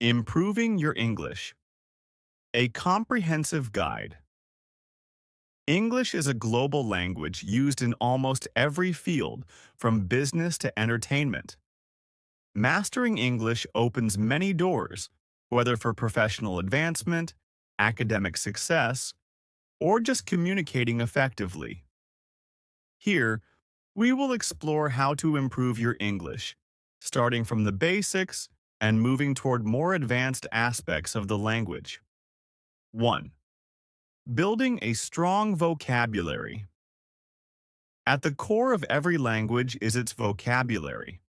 Improving your English. A comprehensive guide. English is a global language used in almost every field, from business to entertainment. Mastering English opens many doors, whether for professional advancement, academic success, or just communicating effectively. Here, we will explore how to improve your English, starting from the basics and moving toward more advanced aspects of the language. 1. Building a strong vocabulary. At the core of every language is its vocabulary.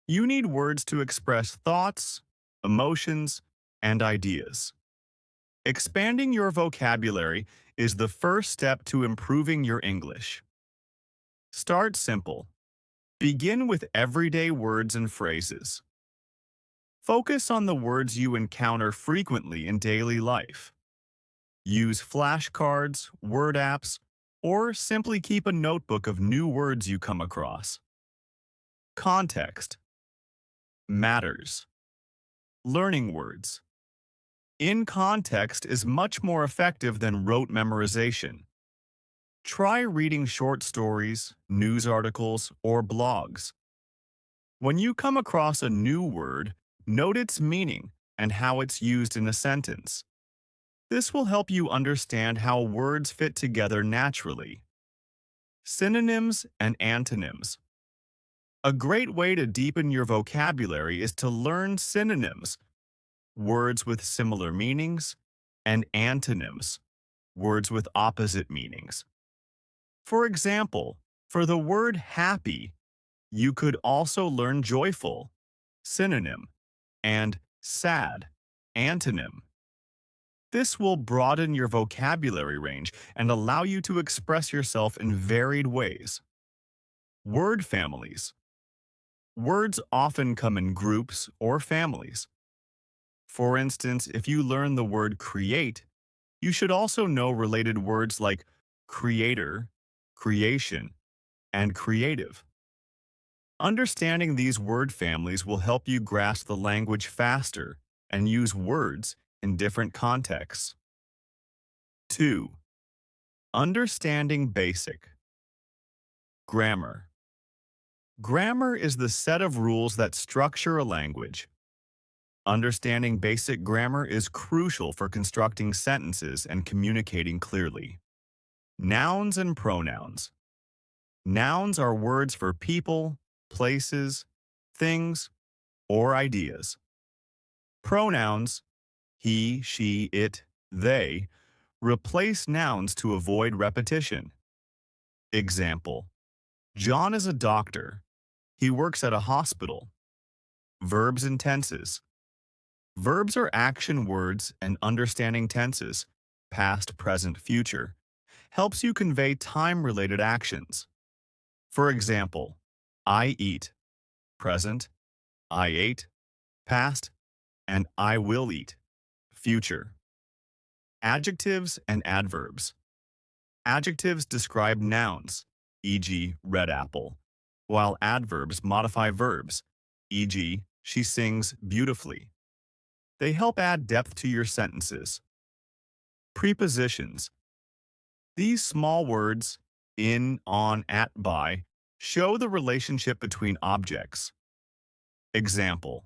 You need words to express thoughts, emotions, and ideas. Expanding your vocabulary is the first step to improving your English. Start simple. Begin with everyday words and phrases. Focus on the words you encounter frequently in daily life. Use flashcards, word apps, or simply keep a notebook of new words you come across. Context matters. Learning words. In context is much more effective than rote memorization. Try reading short stories, news articles, or blogs. When you come across a new word, note its meaning and how it's used in a sentence. This will help you understand how words fit together naturally. Synonyms and antonyms. A great way to deepen your vocabulary is to learn synonyms, words with similar meanings, and antonyms, words with opposite meanings. For example, for the word happy, you could also learn joyful, synonym, and sad, antonym. This will broaden your vocabulary range and allow you to express yourself in varied ways. Word families. Words often come in groups or families. For instance, if you learn the word create, you should also know related words like creator, creation, and creative. Understanding these word families will help you grasp the language faster and use words in different contexts. 2. Understanding basic. Grammar. Grammar is the set of rules that structure a language. Understanding basic grammar is crucial for constructing sentences and communicating clearly. Nouns and pronouns. Nouns are words for people, places, things, or ideas. Pronouns, he, she, it, they, replace nouns to avoid repetition. Example: John is a doctor. He works at a hospital. Verbs and tenses. Verbs are action words, and understanding tenses, past, present, future, helps you convey time-related actions. For example, I eat, present, I ate, past, and I will eat, future. Adjectives and adverbs. Adjectives describe nouns, e.g., red apple, while adverbs modify verbs, e.g., she sings beautifully. They help add depth to your sentences. Prepositions. These small words, in, on, at, by, show the relationship between objects. Example: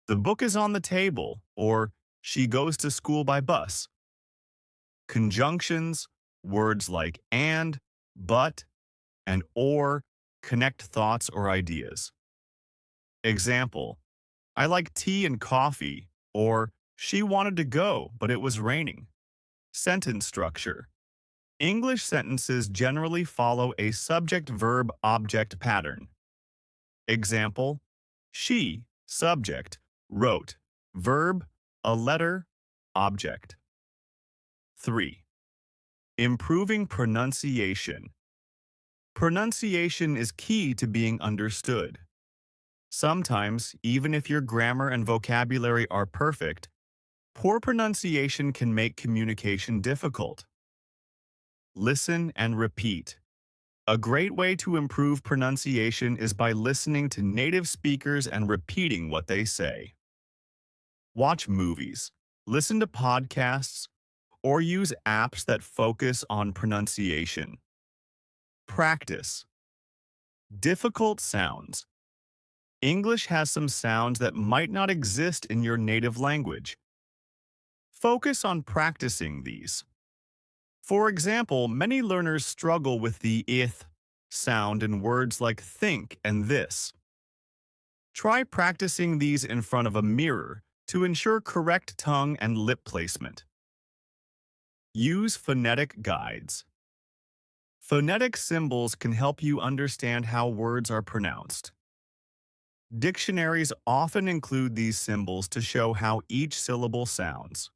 the book is on the table, or she goes to school by bus. Conjunctions, words like and, but, and or connect thoughts or ideas. Example: I like tea and coffee, or she wanted to go, but it was raining. Sentence structure. English sentences generally follow a subject-verb-object pattern. Example: she, subject, wrote, verb, a letter, object. 3. Improving pronunciation. Pronunciation is key to being understood. Sometimes, even if your grammar and vocabulary are perfect, poor pronunciation can make communication difficult. Listen and repeat. A great way to improve pronunciation is by listening to native speakers and repeating what they say. Watch movies, listen to podcasts, or use apps that focus on pronunciation. Practice. Difficult sounds. English has some sounds that might not exist in your native language. Focus on practicing these. For example, many learners struggle with the ith sound in words like think and this. Try practicing these in front of a mirror to ensure correct tongue and lip placement. Use phonetic guides. Phonetic symbols can help you understand how words are pronounced. Dictionaries often include these symbols to show how each syllable sounds.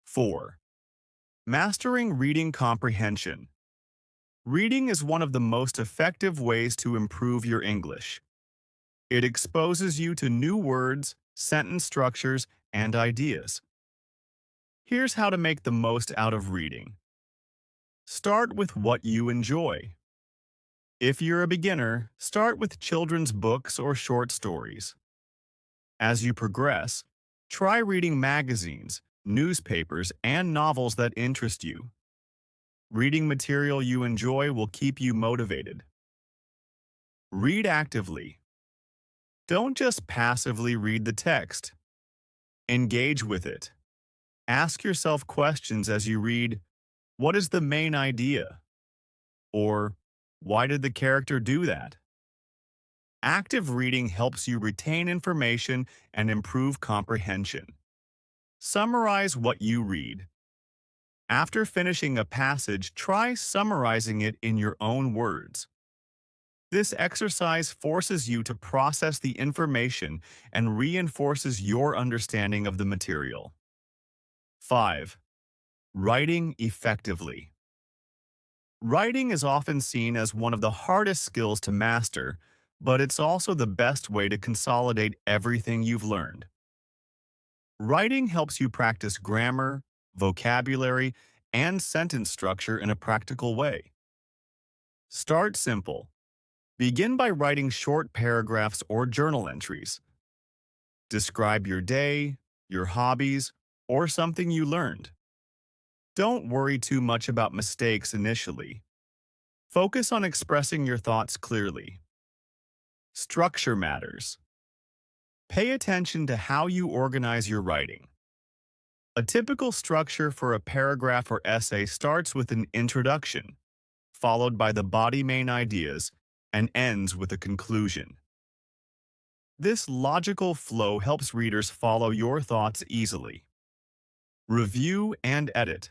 4. Mastering reading comprehension. Reading is one of the most effective ways to improve your English. It exposes you to new words, sentence structures, and ideas. Here's how to make the most out of reading. Start with what you enjoy. If you're a beginner, start with children's books or short stories. As you progress, try reading magazines, newspapers, and novels that interest you. Reading material you enjoy will keep you motivated. Read actively. Don't just passively read the text. Engage with it. Ask yourself questions as you read, what is the main idea? Or, why did the character do that? Active reading helps you retain information and improve comprehension. Summarize what you read. After finishing a passage, try summarizing it in your own words. This exercise forces you to process the information and reinforces your understanding of the material. 5. Writing effectively. Writing is often seen as one of the hardest skills to master, but it's also the best way to consolidate everything you've learned. Writing helps you practice grammar, vocabulary, and sentence structure in a practical way. Start simple. Begin by writing short paragraphs or journal entries. Describe your day, your hobbies, or something you learned. Don't worry too much about mistakes initially. Focus on expressing your thoughts clearly. Structure matters. Pay attention to how you organize your writing. A typical structure for a paragraph or essay starts with an introduction, followed by the body main ideas, and ends with a conclusion. This logical flow helps readers follow your thoughts easily. Review and edit.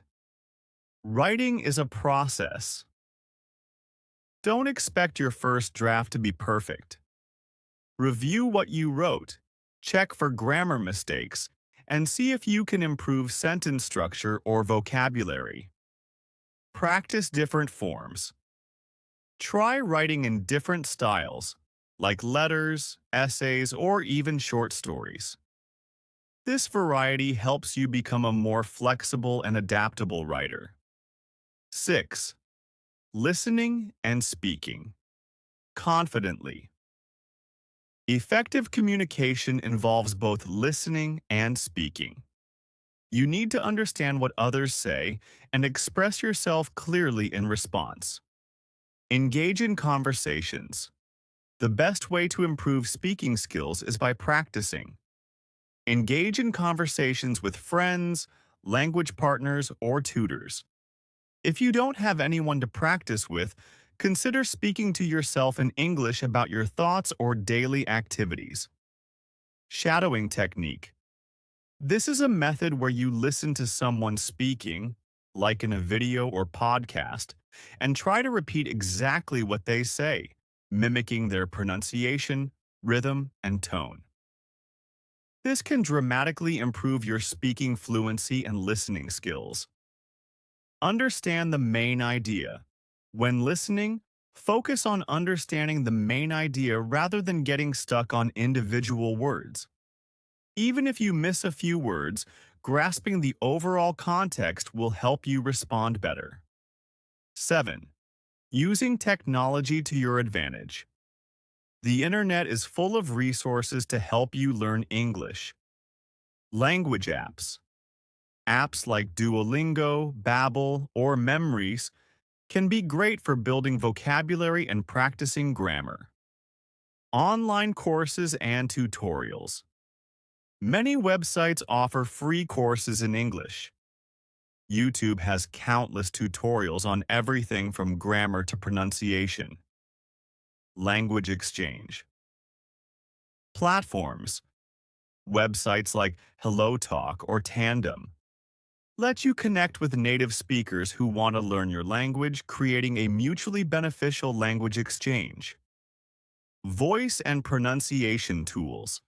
Writing is a process. Don't expect your first draft to be perfect. Review what you wrote, check for grammar mistakes, and see if you can improve sentence structure or vocabulary. Practice different forms. Try writing in different styles, like letters, essays, or even short stories. This variety helps you become a more flexible and adaptable writer. 6. Listening and speaking. Confidently. Effective communication involves both listening and speaking. You need to understand what others say and express yourself clearly in response. Engage in conversations. The best way to improve speaking skills is by practicing. Engage in conversations with friends, language partners, or tutors. If you don't have anyone to practice with, consider speaking to yourself in English about your thoughts or daily activities. Shadowing technique. This is a method where you listen to someone speaking, like in a video or podcast, and try to repeat exactly what they say, mimicking their pronunciation, rhythm, and tone. This can dramatically improve your speaking fluency and listening skills. Understand the main idea. When listening, focus on understanding the main idea rather than getting stuck on individual words. Even if you miss a few words, grasping the overall context will help you respond better. 7. Using technology to your advantage. The internet is full of resources to help you learn English. Language apps. Apps like Duolingo, Babbel, or Memories can be great for building vocabulary and practicing grammar. Online courses and tutorials. Many websites offer free courses in English. YouTube has countless tutorials on everything from grammar to pronunciation. Language exchange. Platforms. Websites like HelloTalk or Tandem let you connect with native speakers who want to learn your language, creating a mutually beneficial language exchange. Voice and pronunciation tools.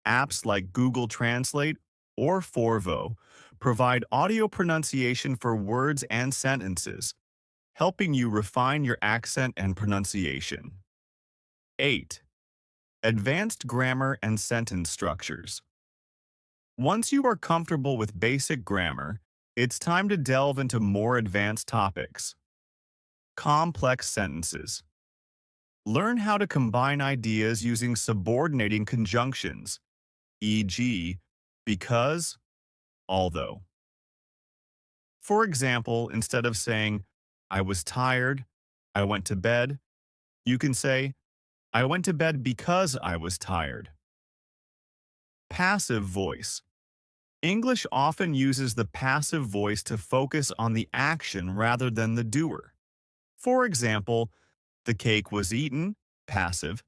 Apps like Google Translate or Forvo provide audio pronunciation for words and sentences, helping you refine your accent and pronunciation. 8. Advanced grammar and sentence structures. Once you are comfortable with basic grammar, it's time to delve into more advanced topics. Complex sentences. Learn how to combine ideas using subordinating conjunctions, e.g., because, although. For example, instead of saying, I was tired, I went to bed, you can say, I went to bed because I was tired. Passive voice. English often uses the passive voice to focus on the action rather than the doer. For example, the cake was eaten, passive,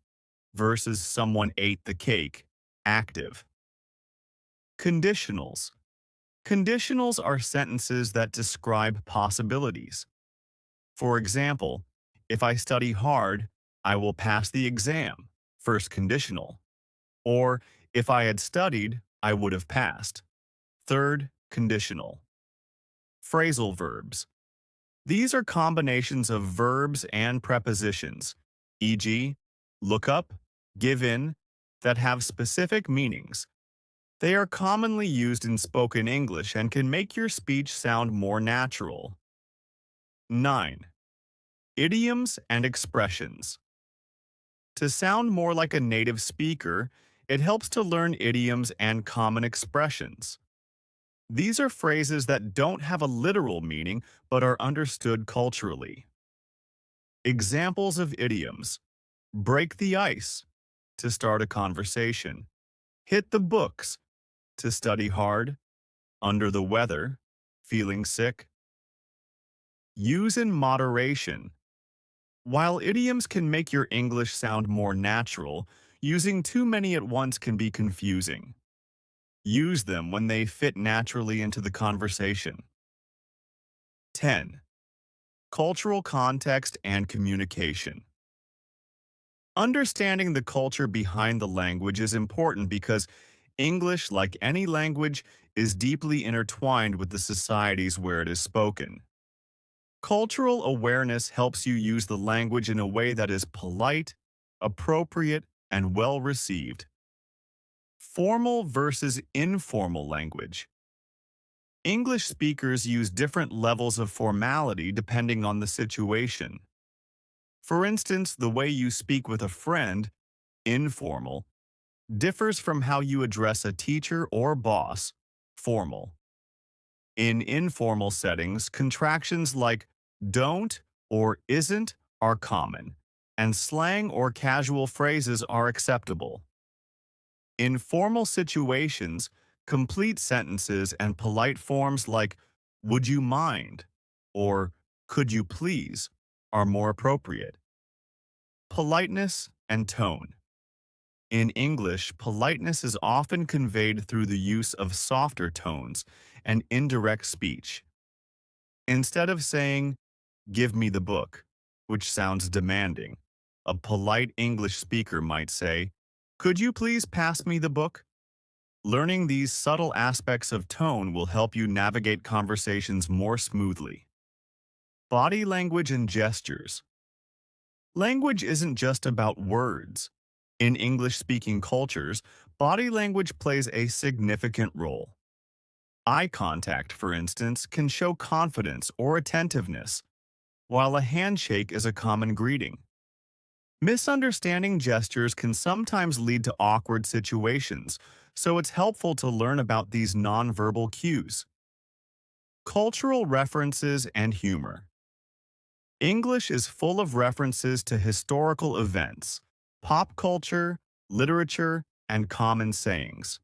versus someone ate the cake, active. Conditionals. Conditionals are sentences that describe possibilities. For example, if I study hard, I will pass the exam, first conditional. Or, if I had studied, I would have passed, third conditional. Phrasal verbs. These are combinations of verbs and prepositions, e.g., look up, give in, that have specific meanings. They are commonly used in spoken English and can make your speech sound more natural. 9. Idioms and expressions. To sound more like a native speaker, it helps to learn idioms and common expressions. These are phrases that don't have a literal meaning but are understood culturally. Examples of idioms. Break the ice, to start a conversation. Hit the books, to study hard. Under the weather, feeling sick. Use in moderation. While idioms can make your English sound more natural, using too many at once can be confusing. Use them when they fit naturally into the conversation. 10. Cultural context and communication. Understanding the culture behind the language is important because English, like any language, is deeply intertwined with the societies where it is spoken. Cultural awareness helps you use the language in a way that is polite, appropriate, and well-received. Formal versus informal language. English speakers use different levels of formality depending on the situation. For instance, the way you speak with a friend, informal, differs from how you address a teacher or boss, formal. In informal settings, contractions like don't or isn't are common, and slang or casual phrases are acceptable. In formal situations, complete sentences and polite forms like would you mind or could you please are more appropriate. Politeness and tone. In English, politeness is often conveyed through the use of softer tones and indirect speech. Instead of saying, give me the book, which sounds demanding, a polite English speaker might say, could you please pass me the book? Learning these subtle aspects of tone will help you navigate conversations more smoothly. Body language and gestures. Language isn't just about words. In English-speaking cultures, body language plays a significant role. Eye contact, for instance, can show confidence or attentiveness, while a handshake is a common greeting. Misunderstanding gestures can sometimes lead to awkward situations, so it's helpful to learn about these nonverbal cues. Cultural references and humor. English is full of references to historical events, pop culture, literature, and common sayings.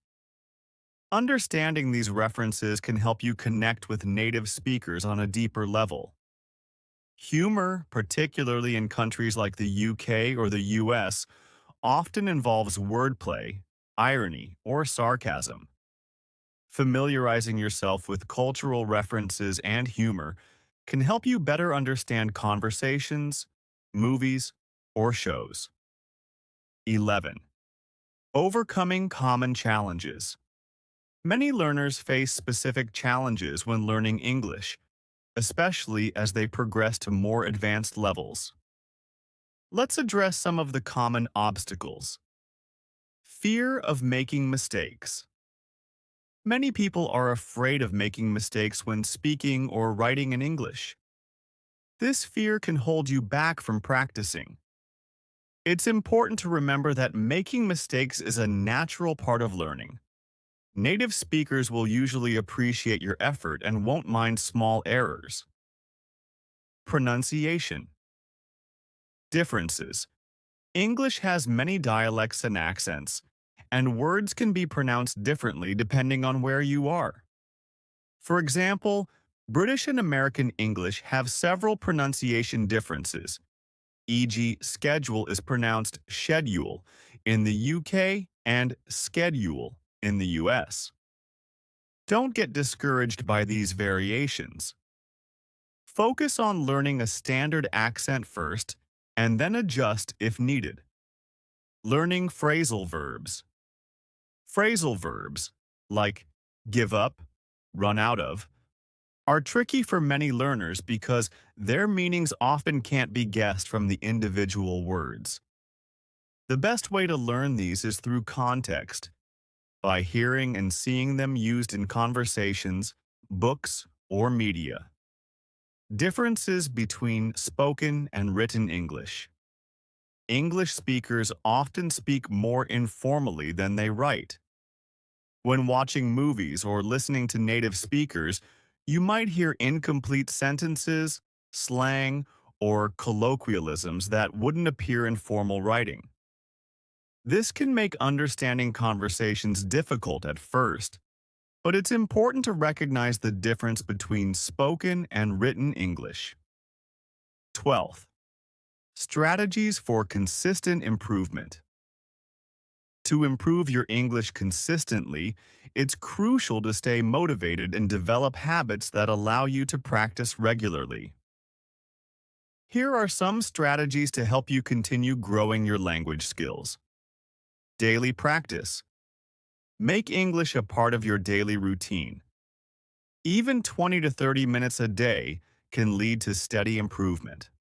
Understanding these references can help you connect with native speakers on a deeper level. Humor, particularly in countries like the UK or the US, often involves wordplay, irony, or sarcasm. Familiarizing yourself with cultural references and humor can help you better understand conversations, movies, or shows. 11. Overcoming common challenges. Many learners face specific challenges when learning English, especially as they progress to more advanced levels. Let's address some of the common obstacles. Fear of making mistakes. Many people are afraid of making mistakes when speaking or writing in English. This fear can hold you back from practicing. It's important to remember that making mistakes is a natural part of learning. Native speakers will usually appreciate your effort and won't mind small errors. Pronunciation. Differences. English has many dialects and accents, and words can be pronounced differently depending on where you are. For example, British and American English have several pronunciation differences, e.g., schedule is pronounced schedule in the UK and schedule in the US. Don't get discouraged by these variations. Focus on learning a standard accent first and then adjust if needed. Learning phrasal verbs. Phrasal verbs, like give up, run out of, are tricky for many learners because their meanings often can't be guessed from the individual words. The best way to learn these is through context, by hearing and seeing them used in conversations, books, or media. Differences between spoken and written English. English speakers often speak more informally than they write. When watching movies or listening to native speakers, you might hear incomplete sentences, slang, or colloquialisms that wouldn't appear in formal writing. This can make understanding conversations difficult at first, but it's important to recognize the difference between spoken and written English. 12th, strategies for consistent improvement. To improve your English consistently, it's crucial to stay motivated and develop habits that allow you to practice regularly. Here are some strategies to help you continue growing your language skills. Daily practice. Make English a part of your daily routine. Even 20 to 30 minutes a day can lead to steady improvement.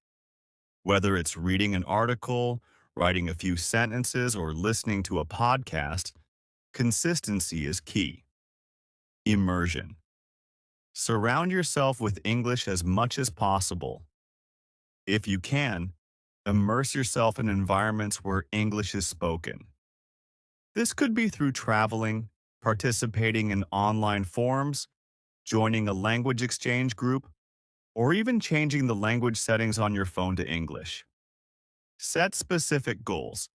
Whether it's reading an article, writing a few sentences, or listening to a podcast, consistency is key. Immersion. Surround yourself with English as much as possible. If you can, immerse yourself in environments where English is spoken. This could be through traveling, participating in online forums, joining a language exchange group, or even changing the language settings on your phone to English. Set specific goals.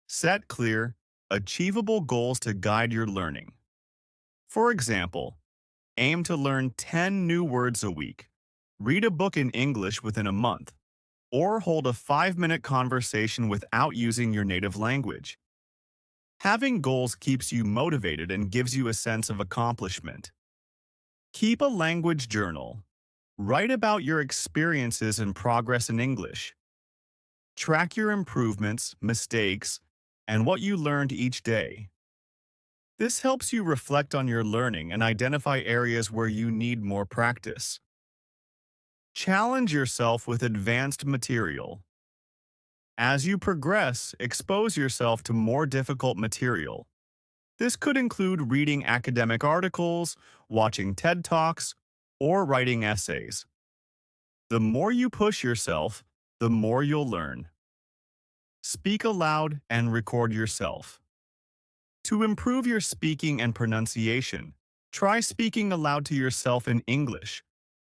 Set clear, achievable goals to guide your learning. For example, aim to learn 10 new words a week, read a book in English within a month, or hold a 5-minute conversation without using your native language. Having goals keeps you motivated and gives you a sense of accomplishment. Keep a language journal. Write about your experiences and progress in English. Track your improvements, mistakes, and what you learned each day. This helps you reflect on your learning and identify areas where you need more practice. Challenge yourself with advanced material. As you progress, expose yourself to more difficult material. This could include reading academic articles, watching TED Talks, or writing essays. The more you push yourself, the more you'll learn. Speak aloud and record yourself. To improve your speaking and pronunciation, try speaking aloud to yourself in English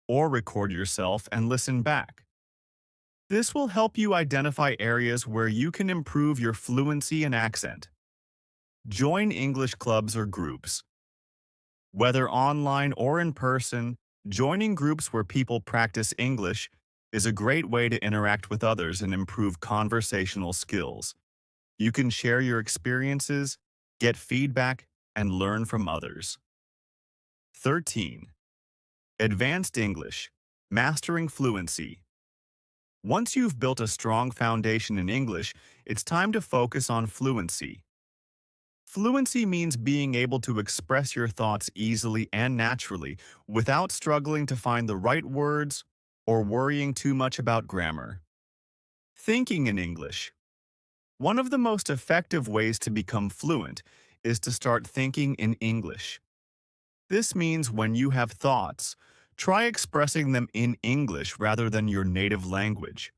or record yourself and listen back. This will help you identify areas where you can improve your fluency and accent. Join English clubs or groups. Whether online or in person, joining groups where people practice English is a great way to interact with others and improve conversational skills. You can share your experiences, get feedback, and learn from others. 13. Advanced English, mastering fluency. Once you've built a strong foundation in English, it's time to focus on fluency. Fluency means being able to express your thoughts easily and naturally without struggling to find the right words or worrying too much about grammar. Thinking in English. One of the most effective ways to become fluent is to start thinking in English. This means when you have thoughts, try expressing them in English rather than your native language.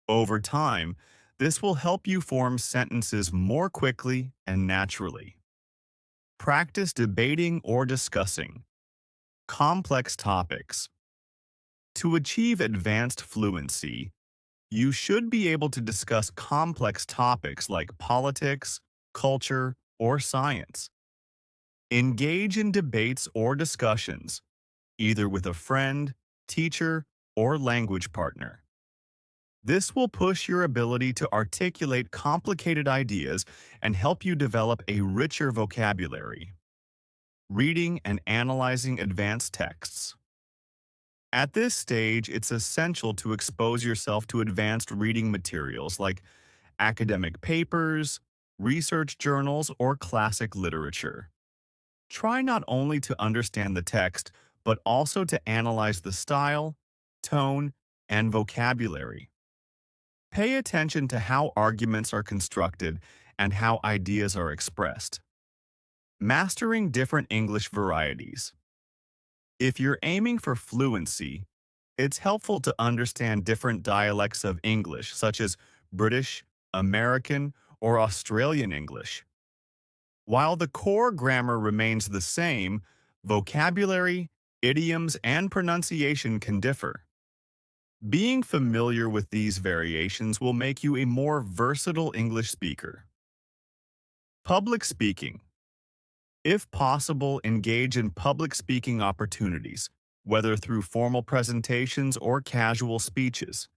Over time, this will help you form sentences more quickly and naturally. Practice debating or discussing complex topics. To achieve advanced fluency, you should be able to discuss complex topics like politics, culture, or science. Engage in debates or discussions, either with a friend, teacher, or language partner. This will push your ability to articulate complicated ideas and help you develop a richer vocabulary. Reading and analyzing advanced texts. At this stage, it's essential to expose yourself to advanced reading materials like academic papers, research journals, or classic literature. Try not only to understand the text, but also to analyze the style, tone, and vocabulary. Pay attention to how arguments are constructed and how ideas are expressed. Mastering different English varieties. If you're aiming for fluency, it's helpful to understand different dialects of English, such as British, American, or Australian English. While the core grammar remains the same, vocabulary, idioms, and pronunciation can differ. Being familiar with these variations will make you a more versatile English speaker. Public speaking. If possible, engage in public speaking opportunities, whether through formal presentations or casual speeches.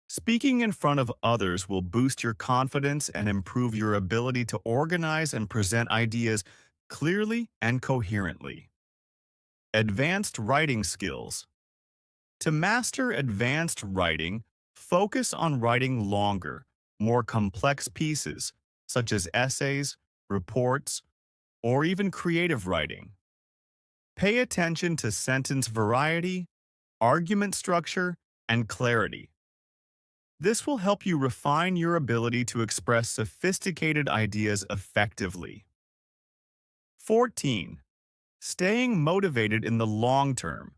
Speaking in front of others will boost your confidence and improve your ability to organize and present ideas clearly and coherently. Advanced writing skills. To master advanced writing, focus on writing longer, more complex pieces, such as essays, reports, or even creative writing. Pay attention to sentence variety, argument structure, and clarity. This will help you refine your ability to express sophisticated ideas effectively. 14. Staying motivated in the long term.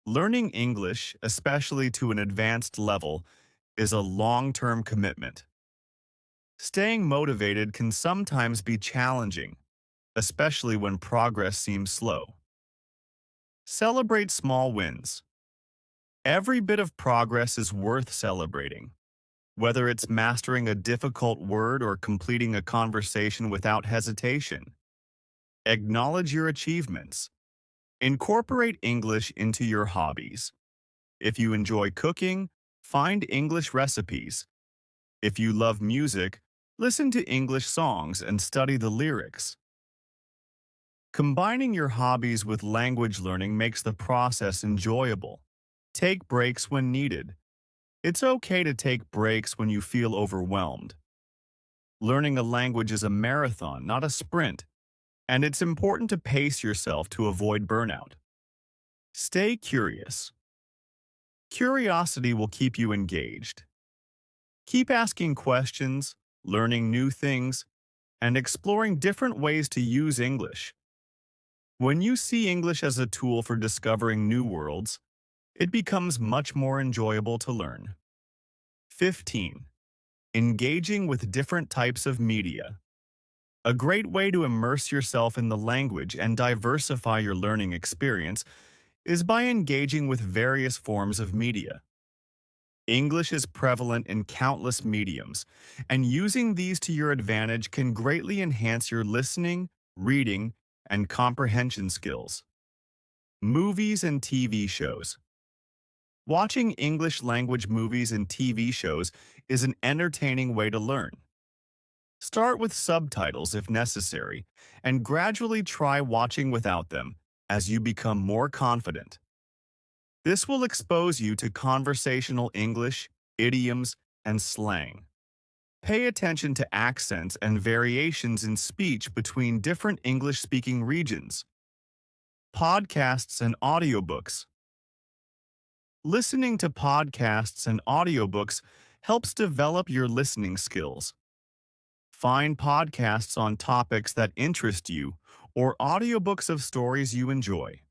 Learning English, especially to an advanced level, is a long-term commitment. Staying motivated can sometimes be challenging, especially when progress seems slow. Celebrate small wins. Every bit of progress is worth celebrating, whether it's mastering a difficult word or completing a conversation without hesitation. Acknowledge your achievements. Incorporate English into your hobbies. If you enjoy cooking, find English recipes. If you love music, listen to English songs and study the lyrics. Combining your hobbies with language learning makes the process enjoyable. Take breaks when needed. It's okay to take breaks when you feel overwhelmed. Learning a language is a marathon, not a sprint, and it's important to pace yourself to avoid burnout. Stay curious. Curiosity will keep you engaged. Keep asking questions, learning new things, and exploring different ways to use English. When you see English as a tool for discovering new worlds, it becomes much more enjoyable to learn. 15. Engaging with different types of media. A great way to immerse yourself in the language and diversify your learning experience is by engaging with various forms of media. English is prevalent in countless mediums, and using these to your advantage can greatly enhance your listening, reading, and comprehension skills. Movies and TV shows. Watching English language movies and TV shows is an entertaining way to learn. Start with subtitles if necessary, and gradually try watching without them as you become more confident. This will expose you to conversational English, idioms, and slang. Pay attention to accents and variations in speech between different English-speaking regions. Podcasts and audiobooks. Listening to podcasts and audiobooks helps develop your listening skills. Find podcasts on topics that interest you or audiobooks of stories you enjoy.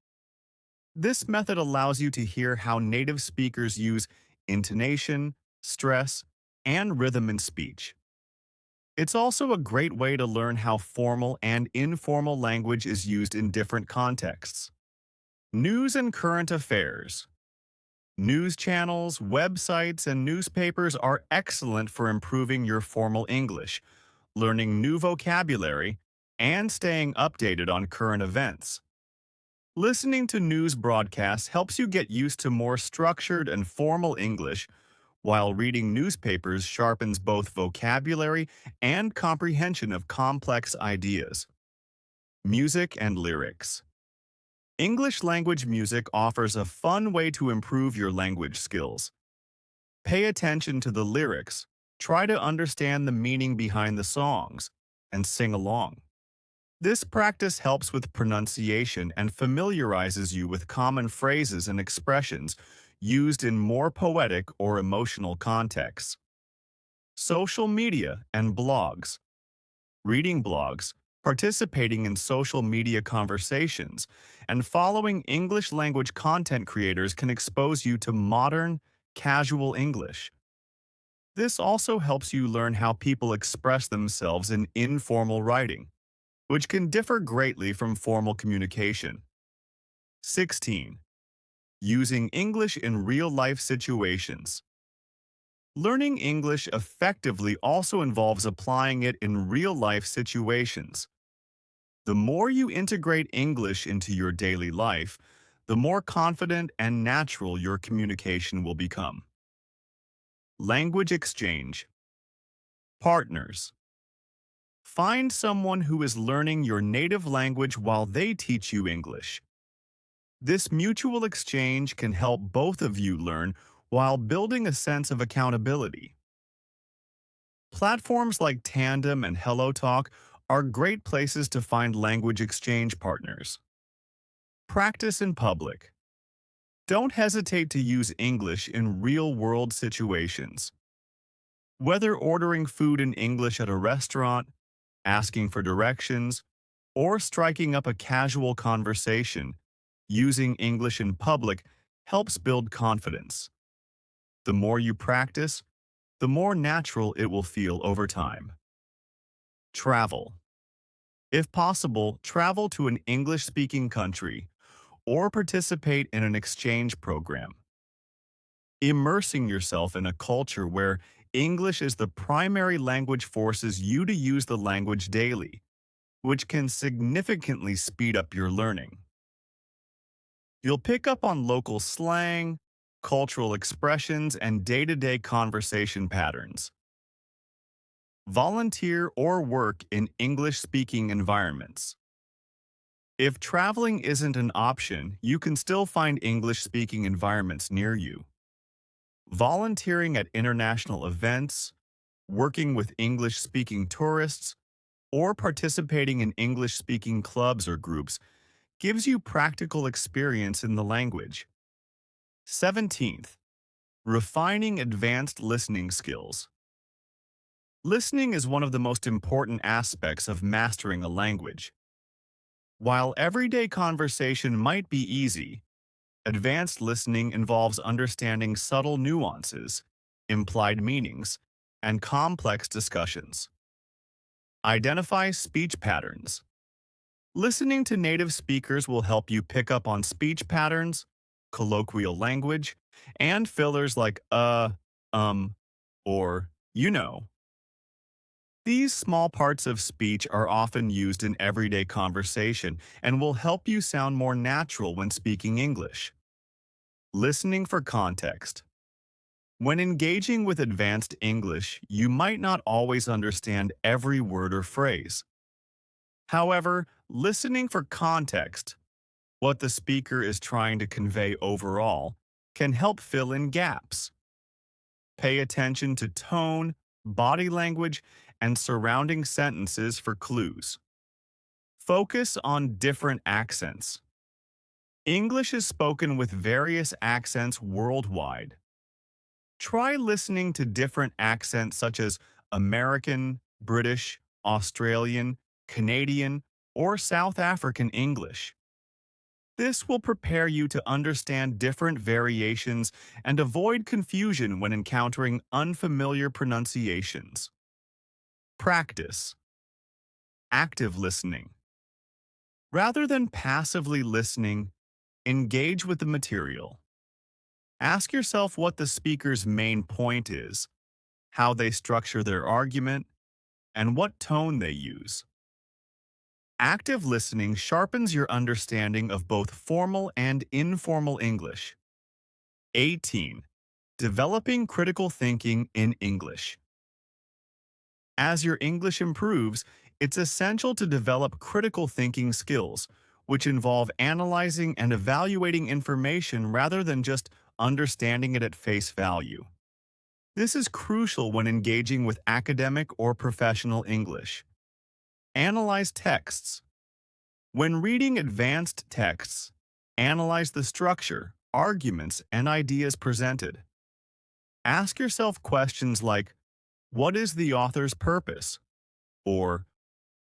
This method allows you to hear how native speakers use intonation, stress, and rhythm in speech. It's also a great way to learn how formal and informal language is used in different contexts. News and current affairs. News channels, websites, and newspapers are excellent for improving your formal English, learning new vocabulary, and staying updated on current events. Listening to news broadcasts helps you get used to more structured and formal English, while reading newspapers sharpens both vocabulary and comprehension of complex ideas. Music and lyrics. English language music offers a fun way to improve your language skills. Pay attention to the lyrics, try to understand the meaning behind the songs, and sing along. This practice helps with pronunciation and familiarizes you with common phrases and expressions used in more poetic or emotional contexts. Social media and blogs. Reading blogs, participating in social media conversations, and following English language content creators can expose you to modern, casual English. This also helps you learn how people express themselves in informal writing, which can differ greatly from formal communication. 16. Using English in real-life situations. Learning English effectively also involves applying it in real-life situations. The more you integrate English into your daily life, the more confident and natural your communication will become. Language exchange. Partners. Find someone who is learning your native language while they teach you English. This mutual exchange can help both of you learn while building a sense of accountability. Platforms like Tandem and HelloTalk are great places to find language exchange partners. Practice in public. Don't hesitate to use English in real-world situations. Whether ordering food in English at a restaurant, asking for directions, or striking up a casual conversation, using English in public helps build confidence. The more you practice, the more natural it will feel over time. Travel. If possible, travel to an English-speaking country or participate in an exchange program. Immersing yourself in a culture where English is the primary language forces you to use the language daily, which can significantly speed up your learning. You'll pick up on local slang, cultural expressions, and day-to-day conversation patterns. Volunteer or work in English-speaking environments. If traveling isn't an option, you can still find English-speaking environments near you. Volunteering at international events, working with English-speaking tourists, or participating in English-speaking clubs or groups gives you practical experience in the language. 17th, refining advanced listening skills. Listening is one of the most important aspects of mastering a language. While everyday conversation might be easy, advanced listening involves understanding subtle nuances, implied meanings, and complex discussions. Identify speech patterns. Listening to native speakers will help you pick up on speech patterns, colloquial language, and fillers like um, or you know. These small parts of speech are often used in everyday conversation and will help you sound more natural when speaking English. Listening for context. When engaging with advanced English, you might not always understand every word or phrase. However, listening for context, what the speaker is trying to convey overall, can help fill in gaps. Pay attention to tone, body language, and surrounding sentences for clues. Focus on different accents. English is spoken with various accents worldwide. Try listening to different accents such as American, British, Australian, Canadian, or South African English. This will prepare you to understand different variations and avoid confusion when encountering unfamiliar pronunciations. Practice. Active listening. Rather than passively listening, engage with the material. Ask yourself what the speaker's main point is, how they structure their argument, and what tone they use. Active listening sharpens your understanding of both formal and informal English. 18. Developing critical thinking in English. As your English improves, it's essential to develop critical thinking skills, which involve analyzing and evaluating information rather than just understanding it at face value. This is crucial when engaging with academic or professional English. Analyze texts. When reading advanced texts, analyze the structure, arguments, and ideas presented. Ask yourself questions like, what is the author's purpose? Or,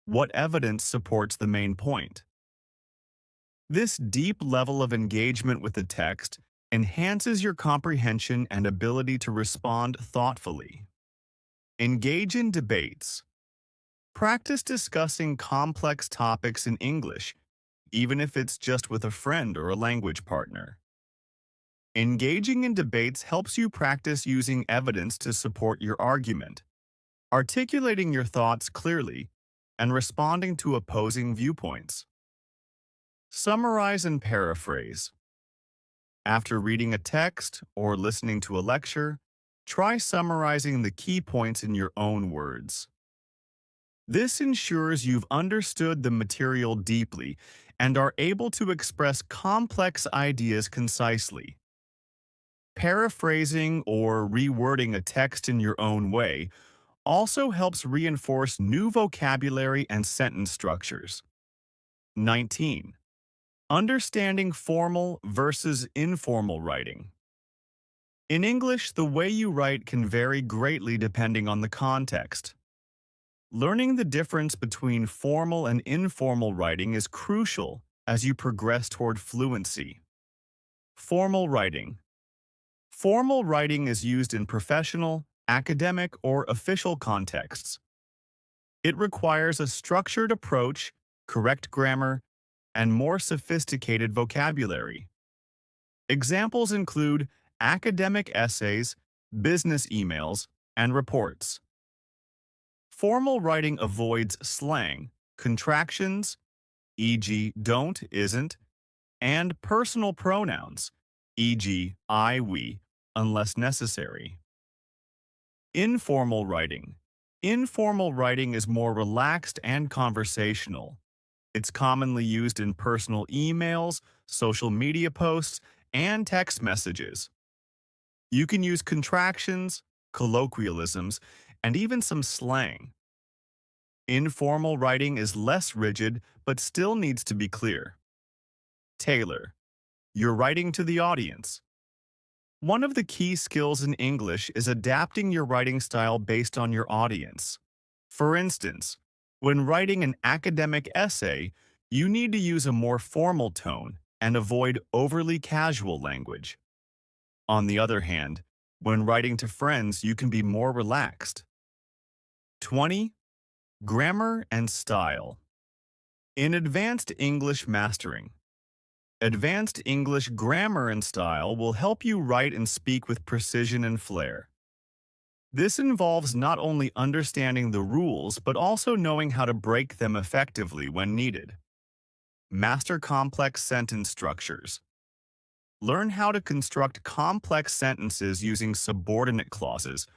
what evidence supports the main point? This deep level of engagement with the text enhances your comprehension and ability to respond thoughtfully. Engage in debates. Practice discussing complex topics in English, even if it's just with a friend or a language partner. Engaging in debates helps you practice using evidence to support your argument, articulating your thoughts clearly, and responding to opposing viewpoints. Summarize and paraphrase. After reading a text or listening to a lecture, try summarizing the key points in your own words. This ensures you've understood the material deeply and are able to express complex ideas concisely. Paraphrasing or rewording a text in your own way also helps reinforce new vocabulary and sentence structures. 19. Understanding formal versus informal writing. In English, the way you write can vary greatly depending on the context. Learning the difference between formal and informal writing is crucial as you progress toward fluency. Formal writing. Formal writing is used in professional, academic, or official contexts. It requires a structured approach, correct grammar, and more sophisticated vocabulary. Examples include academic essays, business emails, and reports. Formal writing avoids slang, contractions, e.g., don't, isn't, and personal pronouns, e.g., I, we, unless necessary. Informal writing. Informal writing is more relaxed and conversational. It's commonly used in personal emails, social media posts, and text messages. You can use contractions, colloquialisms, and even some slang. Informal writing is less rigid but still needs to be clear. Tailor. You're writing to the audience. One of the key skills in English is adapting your writing style based on your audience. For instance, when writing an academic essay, you need to use a more formal tone and avoid overly casual language. On the other hand, when writing to friends, you can be more relaxed. 20. Grammar and style. In advanced English mastering, advanced English grammar and style will help you write and speak with precision and flair. This involves not only understanding the rules, but also knowing how to break them effectively when needed. Master complex sentence structures. Learn how to construct complex sentences using subordinate clauses,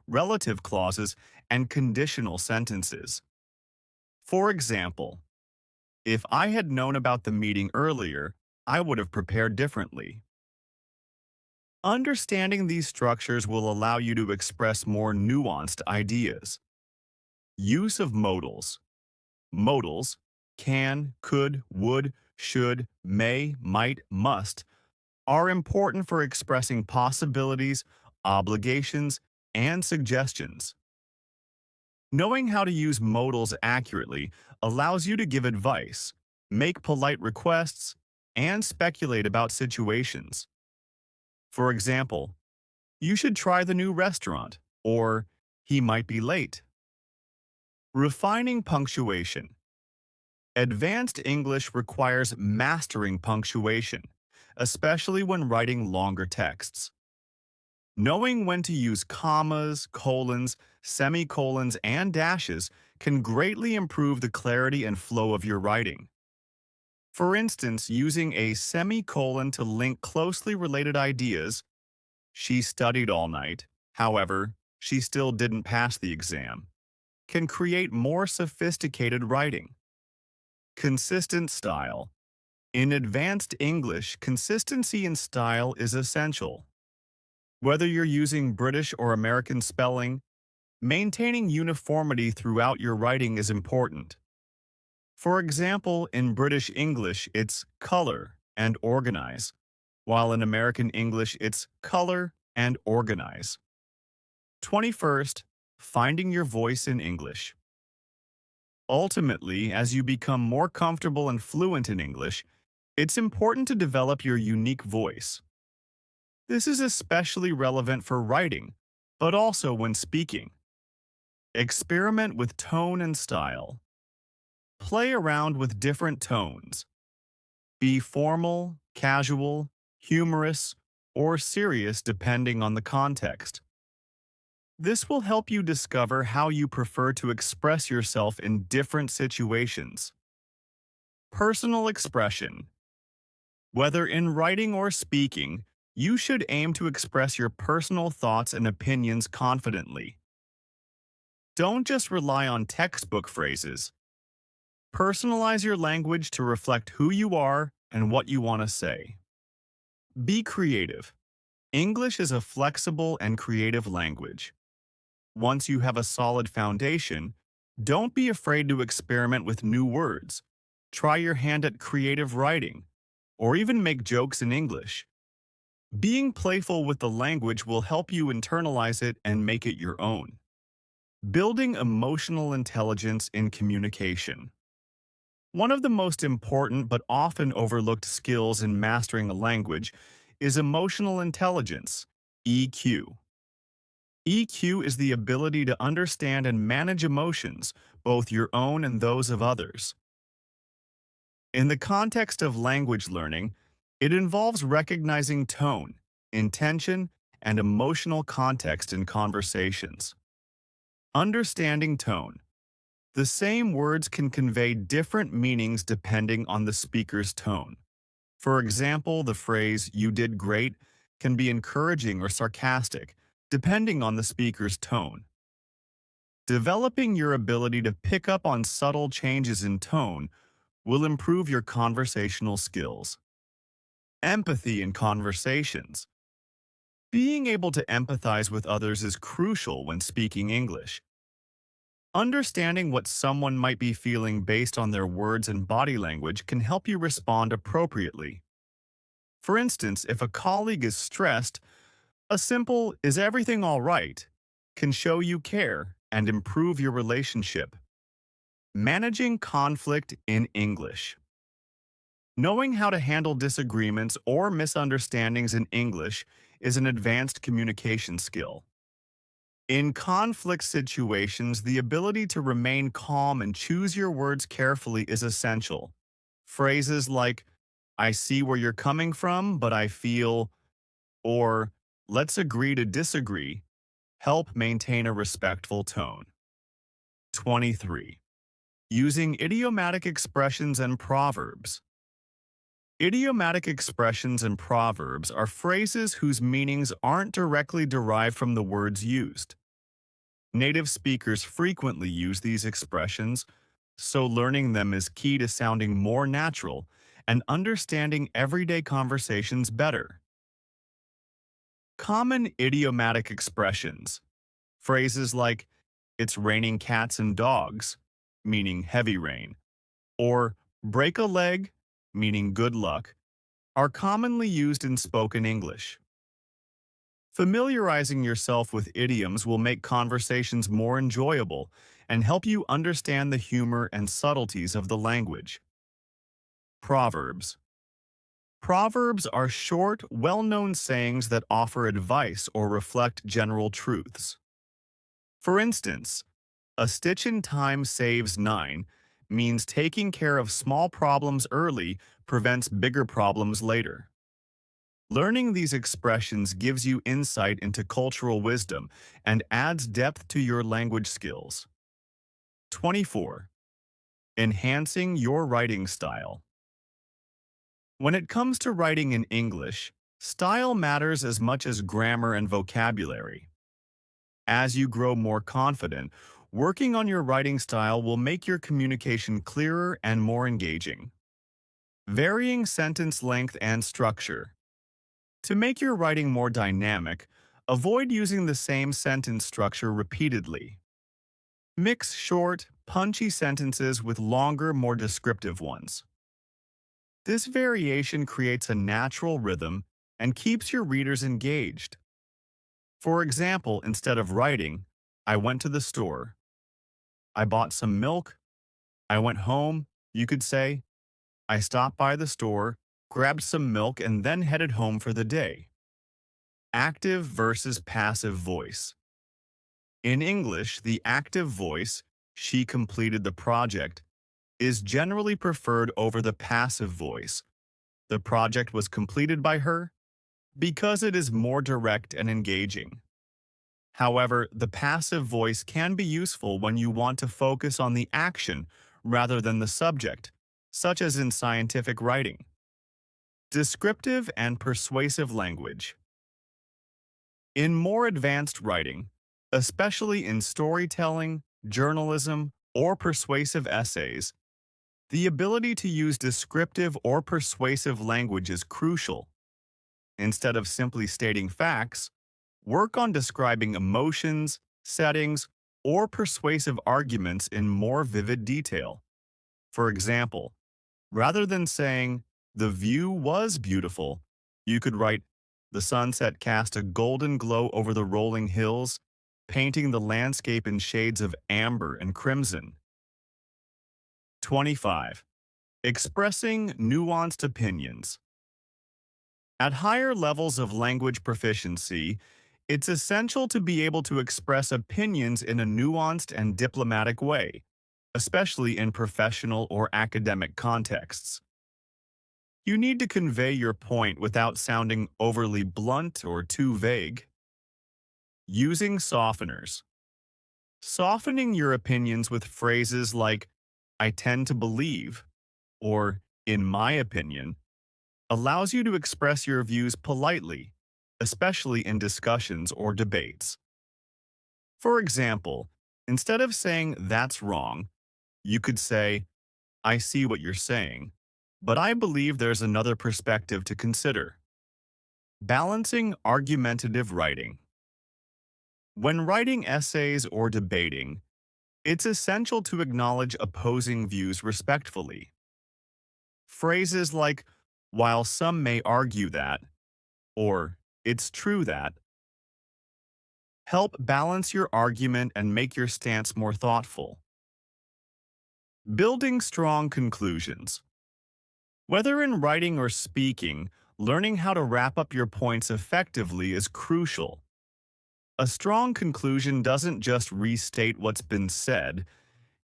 relative clauses, and conditional sentences. For example, if I had known about the meeting earlier, I would have prepared differently. Understanding these structures will allow you to express more nuanced ideas. Use of modals. Modals can, could, would, should, may, might, must are important for expressing possibilities, obligations, and suggestions. Knowing how to use modals accurately allows you to give advice, make polite requests, and speculate about situations. For example, you should try the new restaurant, or he might be late. Refining punctuation. Advanced English requires mastering punctuation, especially when writing longer texts. Knowing when to use commas, colons, semicolons, and dashes can greatly improve the clarity and flow of your writing. For instance, using a semicolon to link closely related ideas, she studied all night, however, she still didn't pass the exam, can create more sophisticated writing. Consistent style. In advanced English, consistency in style is essential. Whether you're using British or American spelling, maintaining uniformity throughout your writing is important. For example, in British English, it's color and organize, while in American English, it's color and organize. 21st, finding your voice in English. Ultimately, as you become more comfortable and fluent in English, it's important to develop your unique voice. This is especially relevant for writing, but also when speaking. Experiment with tone and style. Play around with different tones. Be formal, casual, humorous, or serious depending on the context. This will help you discover how you prefer to express yourself in different situations. Personal expression. Whether in writing or speaking, you should aim to express your personal thoughts and opinions confidently. Don't just rely on textbook phrases. Personalize your language to reflect who you are and what you want to say. Be creative. English is a flexible and creative language. Once you have a solid foundation, don't be afraid to experiment with new words. Try your hand at creative writing, or even make jokes in English. Being playful with the language will help you internalize it and make it your own. Building emotional intelligence in communication. One of the most important but often overlooked skills in mastering a language is emotional intelligence, EQ. EQ is the ability to understand and manage emotions, both your own and those of others. In the context of language learning, it involves recognizing tone, intention, and emotional context in conversations. Understanding tone. The same words can convey different meanings depending on the speaker's tone. For example, the phrase, "you did great," can be encouraging or sarcastic, depending on the speaker's tone. Developing your ability to pick up on subtle changes in tone will improve your conversational skills. Empathy in conversations. Being able to empathize with others is crucial when speaking English. Understanding what someone might be feeling based on their words and body language can help you respond appropriately. For instance, if a colleague is stressed, a simple, "Is everything all right?" can show you care and improve your relationship. Managing conflict in English. Knowing how to handle disagreements or misunderstandings in English is an advanced communication skill. In conflict situations, the ability to remain calm and choose your words carefully is essential. Phrases like, I see where you're coming from, but I feel, or let's agree to disagree, help maintain a respectful tone. 23. Using idiomatic expressions and proverbs. Idiomatic expressions and proverbs are phrases whose meanings aren't directly derived from the words used. Native speakers frequently use these expressions, so learning them is key to sounding more natural and understanding everyday conversations better. Common idiomatic expressions. Phrases like, it's raining cats and dogs, meaning heavy rain, or break a leg, meaning good luck, are commonly used in spoken English. Familiarizing yourself with idioms will make conversations more enjoyable and help you understand the humor and subtleties of the language. Proverbs. Proverbs are short, well-known sayings that offer advice or reflect general truths. For instance, a stitch in time saves nine means taking care of small problems early prevents bigger problems later. Learning these expressions gives you insight into cultural wisdom and adds depth to your language skills. 24. Enhancing your writing style. When it comes to writing in English, style matters as much as grammar and vocabulary. As you grow more confident, working on your writing style will make your communication clearer and more engaging. Varying sentence length and structure. To make your writing more dynamic, avoid using the same sentence structure repeatedly. Mix short, punchy sentences with longer, more descriptive ones. This variation creates a natural rhythm and keeps your readers engaged. For example, instead of writing, I went to the store, I bought some milk, I went home, you could say, I stopped by the store, grabbed some milk, and then headed home for the day. Active versus passive voice. In English, the active voice, she completed the project, is generally preferred over the passive voice. The project was completed by her because it is more direct and engaging. However, the passive voice can be useful when you want to focus on the action rather than the subject, such as in scientific writing. Descriptive and persuasive language. In more advanced writing, especially in storytelling, journalism, or persuasive essays, the ability to use descriptive or persuasive language is crucial. Instead of simply stating facts, work on describing emotions, settings, or persuasive arguments in more vivid detail. For example, rather than saying, the view was beautiful, you could write, the sunset cast a golden glow over the rolling hills, painting the landscape in shades of amber and crimson. 25. Expressing nuanced opinions. At higher levels of language proficiency, it's essential to be able to express opinions in a nuanced and diplomatic way, especially in professional or academic contexts. You need to convey your point without sounding overly blunt or too vague. Using softeners. Softening your opinions with phrases like, I tend to believe, or in my opinion, allows you to express your views politely, especially in discussions or debates. For example, instead of saying that's wrong, you could say, I see what you're saying, but I believe there's another perspective to consider. Balancing argumentative writing. When writing essays or debating, it's essential to acknowledge opposing views respectfully. Phrases like, while some may argue that, or it's true that, help balance your argument and make your stance more thoughtful. Building strong conclusions. Whether in writing or speaking, learning how to wrap up your points effectively is crucial. A strong conclusion doesn't just restate what's been said,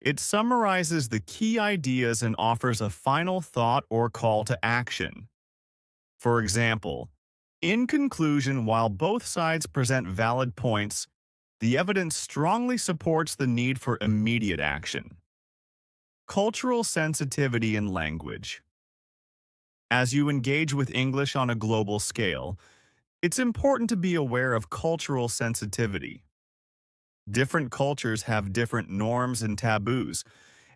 it summarizes the key ideas and offers a final thought or call to action. For example, in conclusion, while both sides present valid points, the evidence strongly supports the need for immediate action. Cultural sensitivity in language. As you engage with English on a global scale, it's important to be aware of cultural sensitivity. Different cultures have different norms and taboos,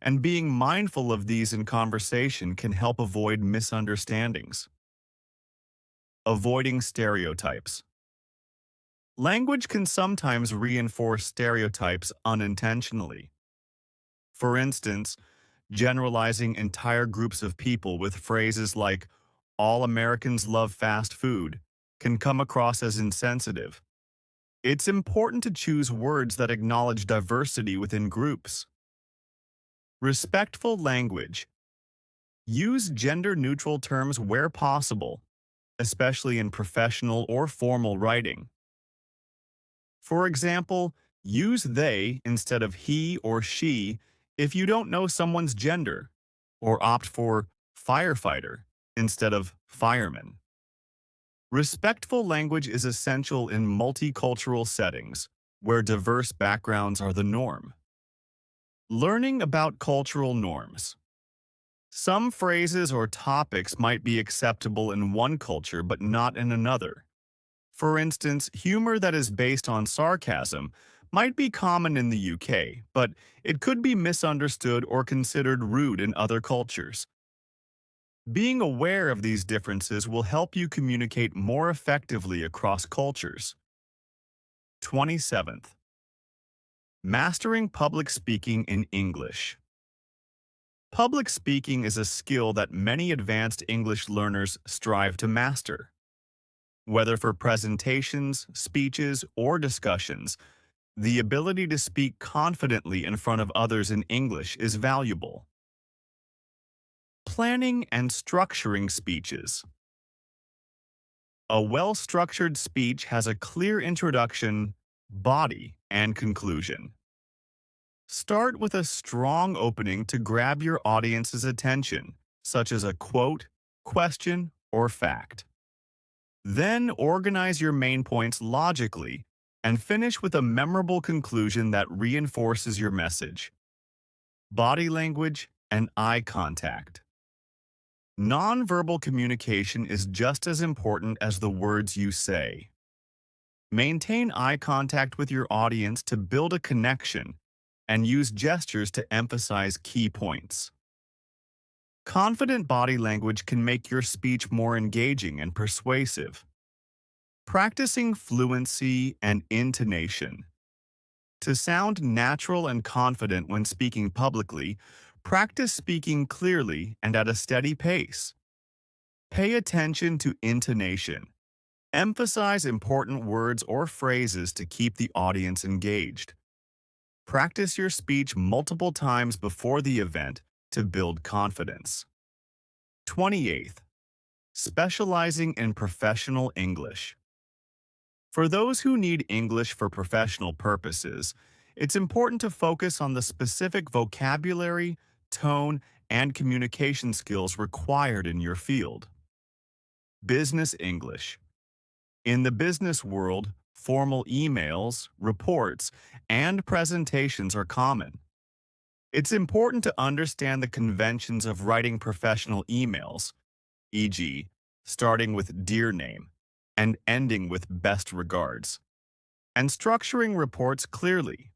and being mindful of these in conversation can help avoid misunderstandings. Avoiding stereotypes. Language can sometimes reinforce stereotypes unintentionally. For instance, generalizing entire groups of people with phrases like, all Americans love fast food, can come across as insensitive. It's important to choose words that acknowledge diversity within groups. Respectful language. Use gender-neutral terms where possible, especially in professional or formal writing. For example, use they instead of he or she if you don't know someone's gender, or opt for firefighter instead of fireman. Respectful language is essential in multicultural settings, where diverse backgrounds are the norm. Learning about cultural norms. Some phrases or topics might be acceptable in one culture but not in another. For instance, humor that is based on sarcasm might be common in the UK, but it could be misunderstood or considered rude in other cultures. Being aware of these differences will help you communicate more effectively across cultures. 27th. Mastering public speaking in English. Public speaking is a skill that many advanced English learners strive to master. Whether for presentations, speeches, or discussions, the ability to speak confidently in front of others in English is valuable. Planning and structuring speeches. A well-structured speech has a clear introduction, body, and conclusion. Start with a strong opening to grab your audience's attention, such as a quote, question, or fact. Then organize your main points logically and finish with a memorable conclusion that reinforces your message. Body language and eye contact. Nonverbal communication is just as important as the words you say. Maintain eye contact with your audience to build a connection and use gestures to emphasize key points. Confident body language can make your speech more engaging and persuasive. Practicing fluency and intonation. To sound natural and confident when speaking publicly, practice speaking clearly and at a steady pace. Pay attention to intonation. Emphasize important words or phrases to keep the audience engaged. Practice your speech multiple times before the event to build confidence. 28th. Specializing in professional English. For those who need English for professional purposes, it's important to focus on the specific vocabulary, tone, and communication skills required in your field. Business English. In the business world, formal emails, reports, and presentations are common. It's important to understand the conventions of writing professional emails, e.g., starting with "Dear Name" and ending with "Best regards," and structuring reports clearly.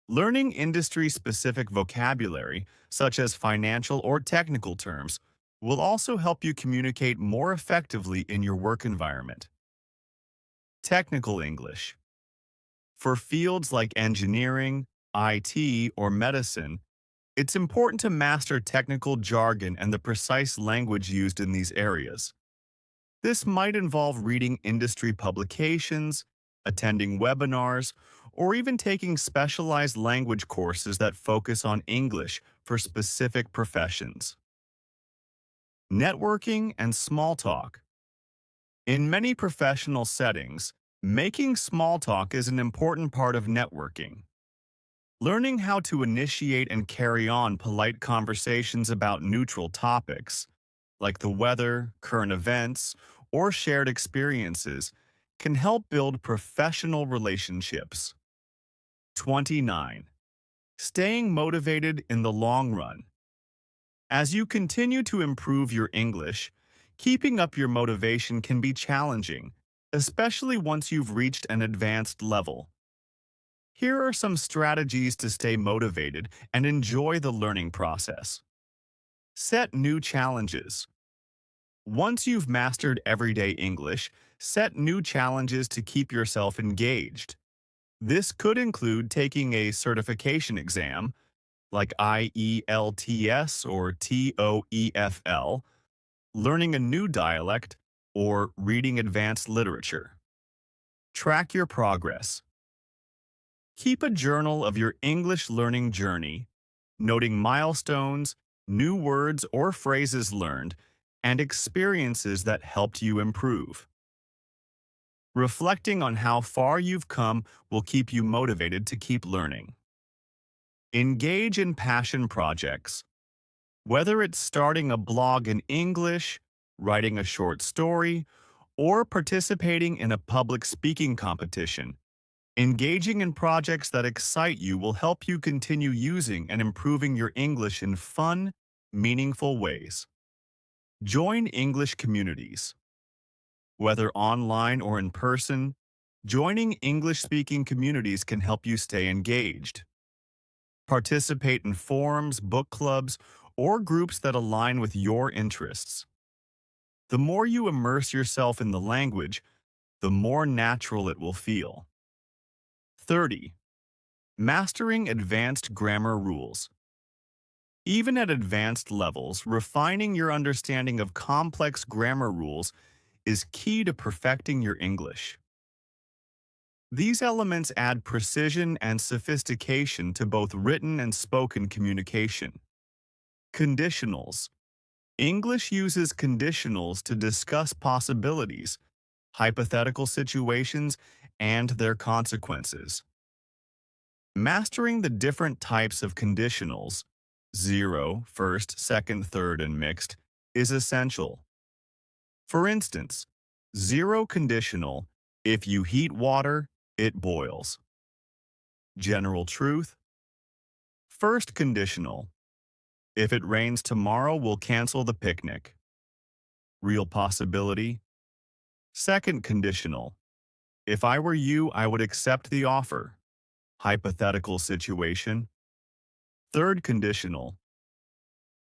Learning industry-specific vocabulary, such as financial or technical terms, will also help you communicate more effectively in your work environment. Technical English. For fields like engineering, IT, or medicine, it's important to master technical jargon and the precise language used in these areas. This might involve reading industry publications, attending webinars, or even taking specialized language courses that focus on English for specific professions. Networking and small talk. In many professional settings, Making small talk is an important part of networking. Learning how to initiate and carry on polite conversations about neutral topics, like the weather, current events, or shared experiences, can help build professional relationships. 29. Staying motivated in the long run. As you continue to improve your English, keeping up your motivation can be challenging, especially once you've reached an advanced level. Here are some strategies to stay motivated and enjoy the learning process. Set new challenges. Once you've mastered everyday English, set new challenges to keep yourself engaged. This could include taking a certification exam, like IELTS or TOEFL, learning a new dialect, or reading advanced literature. Track your progress. Keep a journal of your English learning journey, noting milestones, new words or phrases learned, and experiences that helped you improve. Reflecting on how far you've come will keep you motivated to keep learning. Engage in passion projects. Whether it's starting a blog in English, writing a short story, or participating in a public speaking competition, engaging in projects that excite you will help you continue using and improving your English in fun, meaningful ways. Join English communities. Whether online or in person, joining English-speaking communities can help you stay engaged. Participate in forums, book clubs, or groups that align with your interests. The more you immerse yourself in the language, the more natural it will feel. 30. Mastering advanced grammar rules. Even at advanced levels, refining your understanding of complex grammar rules is key to perfecting your English. These elements add precision and sophistication to both written and spoken communication. Conditionals. English uses conditionals to discuss possibilities, hypothetical situations, and their consequences. Mastering the different types of conditionals, zero, first, second, third, and mixed, is essential. For instance, zero conditional, if you heat water, it boils. General truth. First conditional, if it rains tomorrow, we'll cancel the picnic. Real possibility. Second conditional, if I were you, I would accept the offer. Hypothetical situation. Third conditional,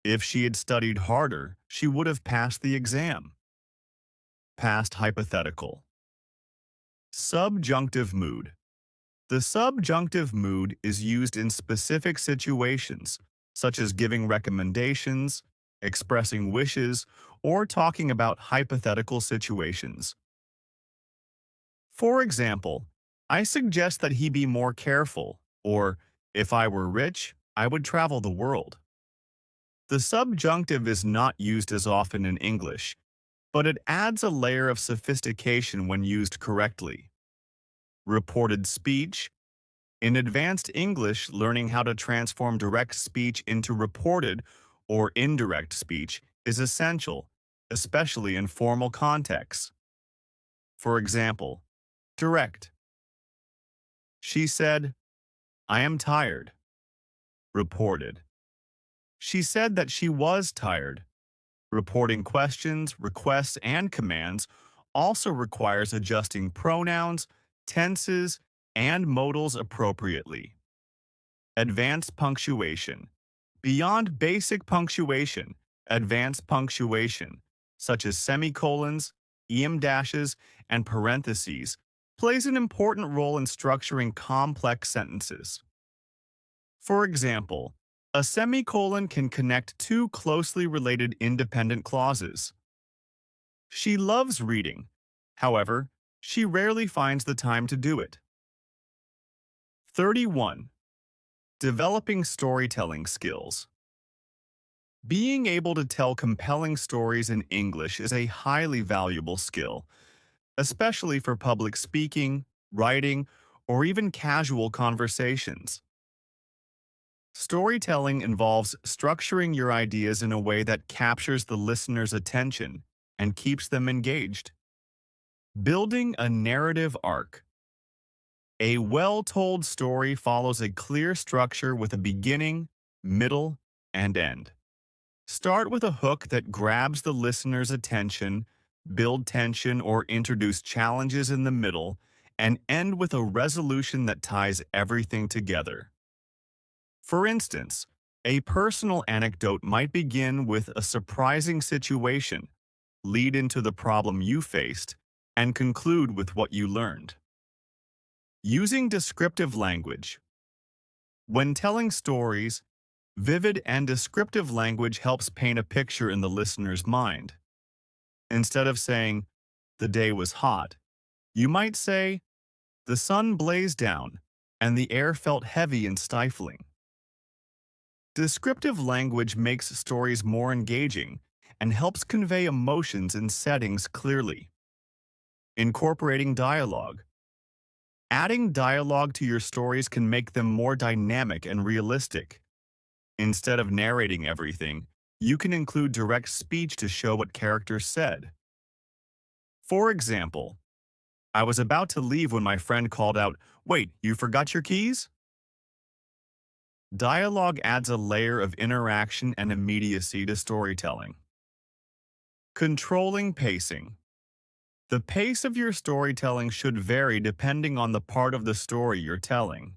if she had studied harder, she would have passed the exam. Past hypothetical. Subjunctive mood. The subjunctive mood is used in specific situations, such as giving recommendations, expressing wishes, or talking about hypothetical situations. For example, I suggest that he be more careful, or if I were rich, I would travel the world. The subjunctive is not used as often in English, but it adds a layer of sophistication when used correctly. Reported speech. In advanced English, learning how to transform direct speech into reported or indirect speech is essential, especially in formal contexts. For example, direct. She said, I am tired. Reported. She said that she was tired. Reporting questions, requests, and commands also requires adjusting pronouns, tenses, and modals appropriately. Advanced punctuation. Beyond basic punctuation, advanced punctuation, such as semicolons, dashes, and parentheses, plays an important role in structuring complex sentences. For example, a semicolon can connect two closely related independent clauses. She loves reading. However, she rarely finds the time to do it. 31. Developing storytelling skills. Being able to tell compelling stories in English is a highly valuable skill. especially for public speaking, writing, or even casual conversations. Storytelling involves structuring your ideas in a way that captures the listener's attention and keeps them engaged. Building a narrative arc. A well-told story follows a clear structure with a beginning, middle, and end. Start with a hook that grabs the listener's attention, build tension or introduce challenges in the middle, and end with a resolution that ties everything together. For instance, a personal anecdote might begin with a surprising situation, lead into the problem you faced, and conclude with what you learned. Using descriptive language. When telling stories, vivid and descriptive language helps paint a picture in the listener's mind. Instead of saying, "The day was hot," you might say, "The sun blazed down, and the air felt heavy and stifling." Descriptive language makes stories more engaging and helps convey emotions and settings clearly. Incorporating dialogue. Adding dialogue to your stories can make them more dynamic and realistic. Instead of narrating everything, you can include direct speech to show what characters said. For example, I was about to leave when my friend called out, "Wait, you forgot your keys?" Dialogue adds a layer of interaction and immediacy to storytelling. Controlling pacing. The pace of your storytelling should vary depending on the part of the story you're telling.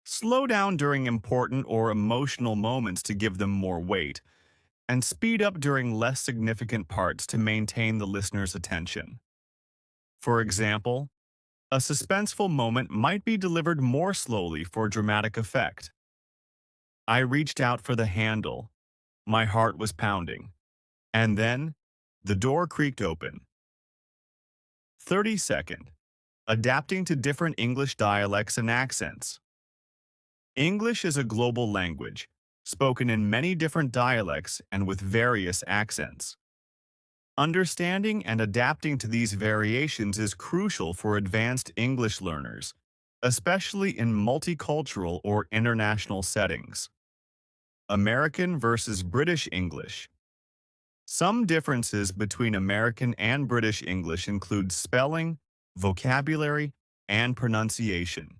Slow down during important or emotional moments to give them more weight, and speed up during less significant parts to maintain the listener's attention. For example, a suspenseful moment might be delivered more slowly for dramatic effect. I reached out for the handle. My heart was pounding. And then, the door creaked open. 30-second. Adapting to different English dialects and accents. English is a global language, spoken in many different dialects and with various accents. Understanding and adapting to these variations is crucial for advanced English learners, especially in multicultural or international settings. American versus British English. Some differences between American and British English include spelling, vocabulary, and pronunciation.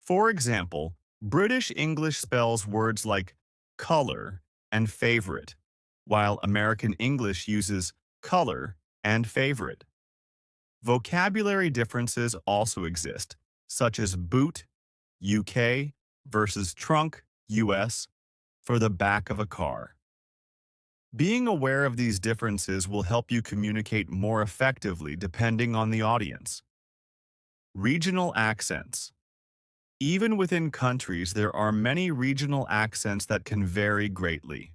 For example, British English spells words like color and favorite, while American English uses color and favorite. Vocabulary differences also exist, such as boot, UK, versus trunk, US, for the back of a car. Being aware of these differences will help you communicate more effectively depending on the audience. Regional accents. Even within countries, there are many regional accents that can vary greatly.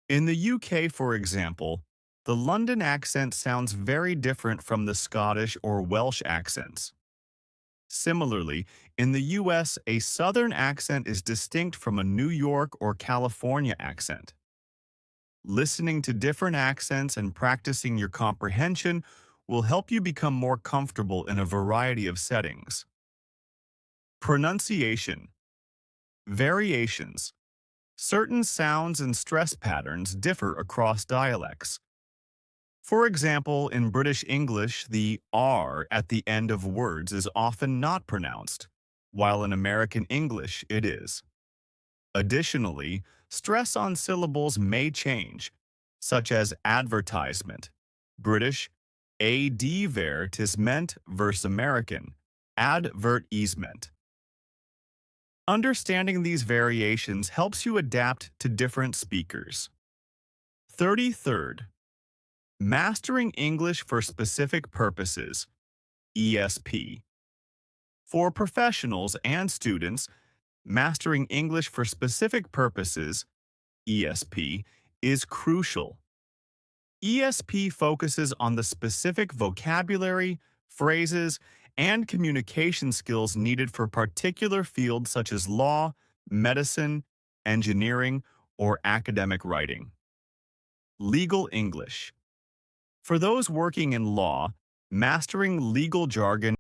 In the UK, for example, the London accent sounds very different from the Scottish or Welsh accents. Similarly, in the US, a Southern accent is distinct from a New York or California accent. Listening to different accents and practicing your comprehension will help you become more comfortable in a variety of settings. Pronunciation. Variations. Certain sounds and stress patterns differ across dialects. For example, in British English, the R at the end of words is often not pronounced, while in American English it is. Additionally, stress on syllables may change, such as advertisement, British, advertisement versus American, advertisement. Understanding these variations helps you adapt to different speakers. 33rd. Mastering English for Specific Purposes, ESP. For professionals and students, mastering English for specific purposes, ESP, is crucial. ESP focuses on the specific vocabulary, phrases, and communication skills needed for particular fields such as law, medicine, engineering, or academic writing. Legal English. For those working in law, Mastering legal jargon